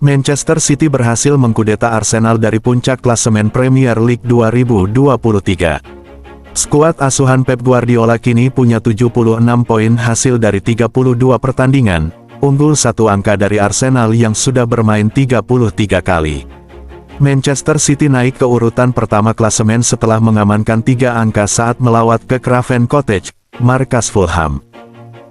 Manchester City berhasil mengkudeta Arsenal dari puncak klasemen Premier League 2023. Skuad asuhan Pep Guardiola kini punya 76 poin hasil dari 32 pertandingan, unggul 1 angka dari Arsenal yang sudah bermain 33 kali. Manchester City naik ke urutan pertama klasemen setelah mengamankan 3 angka saat melawat ke Craven Cottage, markas Fulham.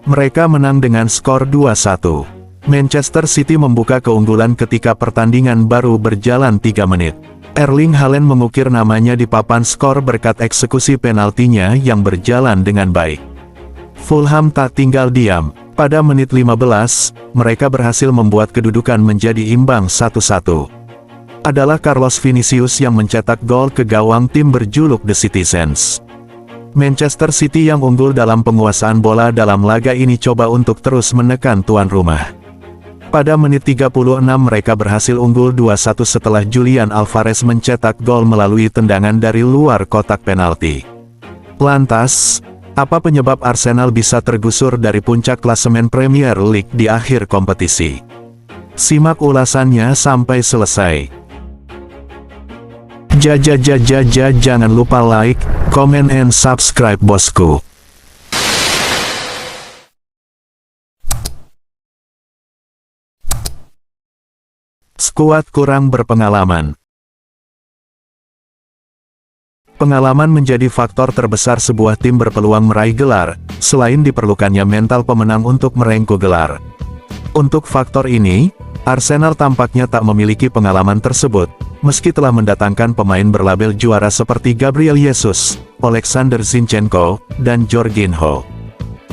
Mereka menang dengan skor 2-1. Manchester City membuka keunggulan ketika pertandingan baru berjalan 3 menit. Erling Haaland mengukir namanya di papan skor berkat eksekusi penaltinya yang berjalan dengan baik. Fulham tak tinggal diam. Pada menit 15, mereka berhasil membuat kedudukan menjadi imbang 1-1. Adalah Carlos Vinicius yang mencetak gol ke gawang tim berjuluk The Citizens. Manchester City yang unggul dalam penguasaan bola dalam laga ini coba untuk terus menekan tuan rumah. Pada menit 36 mereka berhasil unggul 2-1 setelah Julian Alvarez mencetak gol melalui tendangan dari luar kotak penalti. Lantas, apa penyebab Arsenal bisa tergusur dari puncak klasemen Premier League di akhir kompetisi? Simak ulasannya sampai selesai. Jangan lupa like, comment and subscribe bosku. Skuad kurang berpengalaman. Pengalaman menjadi faktor terbesar sebuah tim berpeluang meraih gelar, selain diperlukannya mental pemenang untuk merengkuh gelar. Untuk faktor ini, Arsenal tampaknya tak memiliki pengalaman tersebut, meski telah mendatangkan pemain berlabel juara seperti Gabriel Jesus, Alexander Zinchenko, dan Jorginho.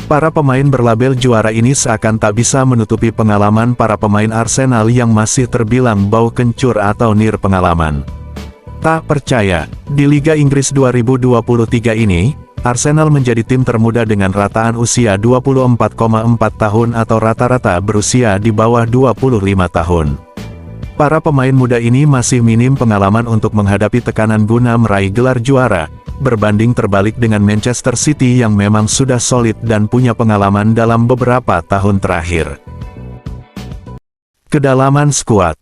Para pemain berlabel juara ini seakan tak bisa menutupi pengalaman para pemain Arsenal yang masih terbilang bau kencur atau nir pengalaman. Tak percaya, di Liga Inggris 2023 ini, Arsenal menjadi tim termuda dengan rataan usia 24,4 tahun atau rata-rata berusia di bawah 25 tahun. Para pemain muda ini masih minim pengalaman untuk menghadapi tekanan guna meraih gelar juara, berbanding terbalik dengan Manchester City yang memang sudah solid dan punya pengalaman dalam beberapa tahun terakhir. Kedalaman skuad.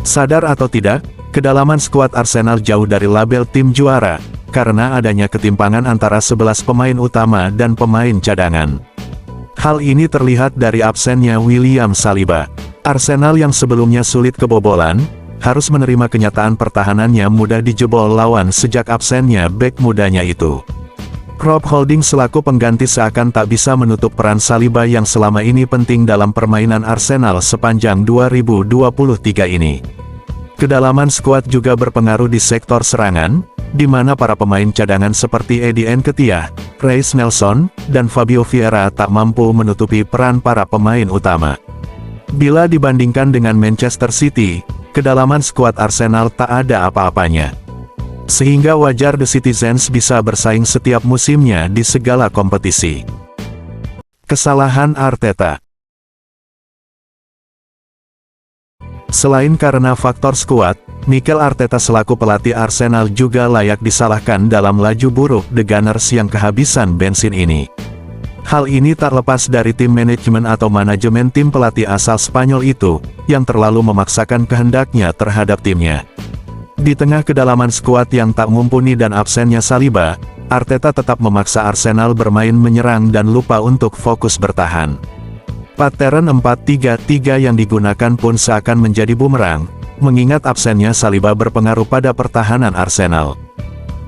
Sadar atau tidak, kedalaman skuad Arsenal jauh dari label tim juara, karena adanya ketimpangan antara 11 pemain utama dan pemain cadangan. Hal ini terlihat dari absennya William Saliba. Arsenal yang sebelumnya sulit kebobolan, harus menerima kenyataan pertahanannya mudah dijebol lawan sejak absennya bek mudanya itu. Rob Holding selaku pengganti seakan tak bisa menutup peran Saliba yang selama ini penting dalam permainan Arsenal sepanjang 2023 ini. Kedalaman skuad juga berpengaruh di sektor serangan, di mana para pemain cadangan seperti Eddie Nketiah, Reiss Nelson, dan Fabio Vieira tak mampu menutupi peran para pemain utama. Bila dibandingkan dengan Manchester City, kedalaman skuad Arsenal tak ada apa-apanya. Sehingga wajar The Citizens bisa bersaing setiap musimnya di segala kompetisi. Kesalahan Arteta. Selain karena faktor skuad, Mikel Arteta selaku pelatih Arsenal juga layak disalahkan dalam laju buruk The Gunners yang kehabisan bensin ini. Hal ini tak lepas dari tim manajemen atau manajemen tim pelatih asal Spanyol itu, yang terlalu memaksakan kehendaknya terhadap timnya. Di tengah kedalaman skuad yang tak mumpuni dan absennya Saliba, Arteta tetap memaksa Arsenal bermain menyerang dan lupa untuk fokus bertahan. Pattern 4-3-3 yang digunakan pun seakan menjadi bumerang, mengingat absennya Saliba berpengaruh pada pertahanan Arsenal.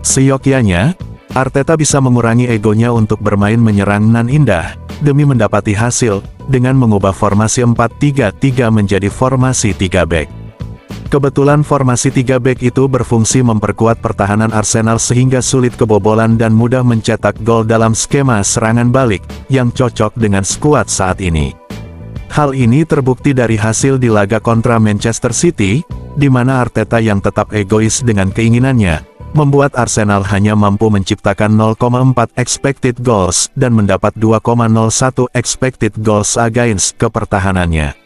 Seyogyanya, Arteta bisa mengurangi egonya untuk bermain menyerang nan indah, demi mendapati hasil, dengan mengubah formasi 4-3-3 menjadi formasi 3 back. Kebetulan formasi 3 back itu berfungsi memperkuat pertahanan Arsenal sehingga sulit kebobolan dan mudah mencetak gol dalam skema serangan balik, yang cocok dengan skuad saat ini. Hal ini terbukti dari hasil di laga kontra Manchester City, di mana Arteta yang tetap egois dengan keinginannya, membuat Arsenal hanya mampu menciptakan 0,4 expected goals dan mendapat 2,01 expected goals against ke pertahanannya.